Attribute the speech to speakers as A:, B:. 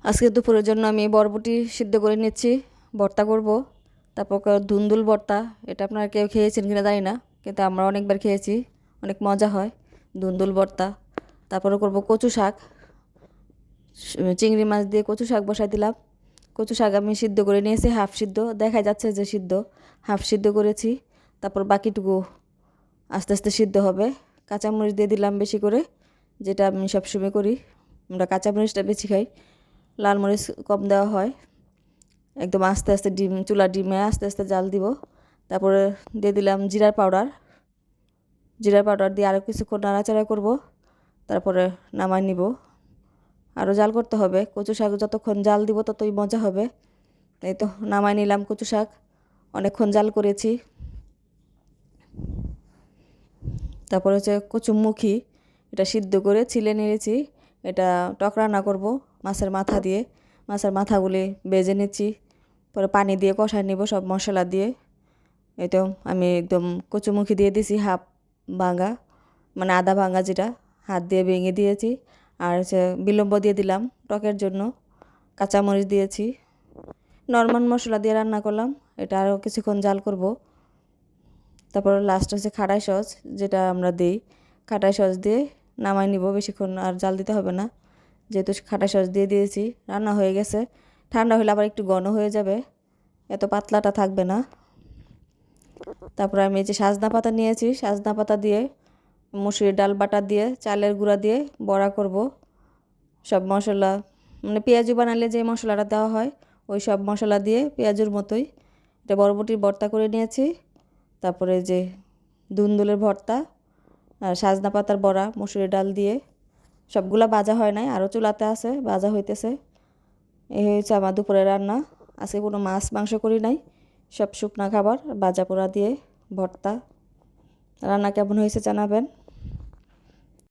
A: আজকে দুপুরের জন্য আমি বরবটি সিদ্ধ করে নিচ্ছি, ভর্তা করব। তারপর ধুন্দুল ভর্তা, এটা আপনারা কেউ খেয়েছেন কিনা জানি না, কিন্তু আমরা অনেকবার খেয়েছি, অনেক মজা হয় ধুন্দুল ভর্তা। তারপরে করব কচু শাক, চিংড়ি মাছ দিয়ে কচু শাক বসাই দিলাম। কচু শাক আমি সিদ্ধ করে নিয়েছি, হাফ সিদ্ধ দেখা যাচ্ছে যে সিদ্ধ, হাফ সিদ্ধ করেছি। তারপর বাকিটুকু আস্তে আস্তে সিদ্ধ হবে। কাঁচামরিচ দিয়ে দিলাম বেশি করে, যেটা আমি সবসময় করি, আমরা কাঁচামরিচটা বেশি খাই, লাল মরিচ কম দেওয়া হয়। একদম আস্তে আস্তে ডিমে আস্তে আস্তে জাল দিব। তারপরে দিয়ে দিলাম জিরার পাউডার, জিরার পাউডার দিয়ে আরও কিছুক্ষণ নাড়াচাড়া করব। তারপরে নামাই নিব। আরও জাল করতে হবে, কচু শাক যতক্ষণ জাল দিব ততই মজা হবে। এই তো নামাই নিলাম কচু শাক, অনেকক্ষণ জাল করেছি। তারপর হচ্ছে কচুমুখী, এটা সিদ্ধ করে ছিলে নিয়েছি। এটা টক রান্না করব মাছের মাথা দিয়ে। মাছের মাথাগুলি ভেজে নিচ্ছি, পরে পানি দিয়ে কষায় নিব সব মশলা দিয়ে। এই তো আমি একদম কচুমুখী দিয়ে দিছি হাফ ভাঙা, মানে আধা ভাঙা, যেটা হাত দিয়ে ভেঙে দিয়েছি। আর হচ্ছে বিলম্ব দিয়ে দিলাম টকের জন্য, কাঁচামরিচ দিয়েছি। নর্মাল মশলা দিয়ে রান্না করলাম, এটা আরও কিছুক্ষণ জাল করব। তারপর লাস্ট হচ্ছে খাটাই সস, যেটা আমরা দিই, খাটাই সস দিয়ে নামাই নিব। বেশিক্ষণ আর জাল দিতে হবে না, যেহেতু খাটাই সস দিয়ে দিয়েছি। রান্না হয়ে গেছে, ঠান্ডা হলে আবার একটু ঘন হয়ে যাবে, এত পাতলাটা থাকবে না। তারপরে আমি এই যে সাজনা পাতা নিয়েছি, সাজনা পাতা দিয়ে মুসুরির ডাল বাটা দিয়ে চালের গুঁড়া দিয়ে বড়া করব। সব মশলা, মানে পেঁয়াজু বানালে যে মশলাটা দেওয়া হয় ওই সব মশলা দিয়ে পেঁয়াজুর মতোই এটা বরবটির ভর্তা করে নিয়েছি। তারপরে যে ধুন্দুলের ভর্তা আর সাজনা পাতার বড়া মুসুরির ডাল দিয়ে, সবগুলা ভাজা হয় নাই, আরও চুলাতে আছে, ভাজা হইতেছে। এই হয়েছে আমার দুপুরে রান্না। আজকে কোনো মাছ মাংস করি নাই, সব শুকনা খাবার, ভাজা পোড়া দিয়ে ভর্তা। রান্না কেমন হয়েছে জানাবেন।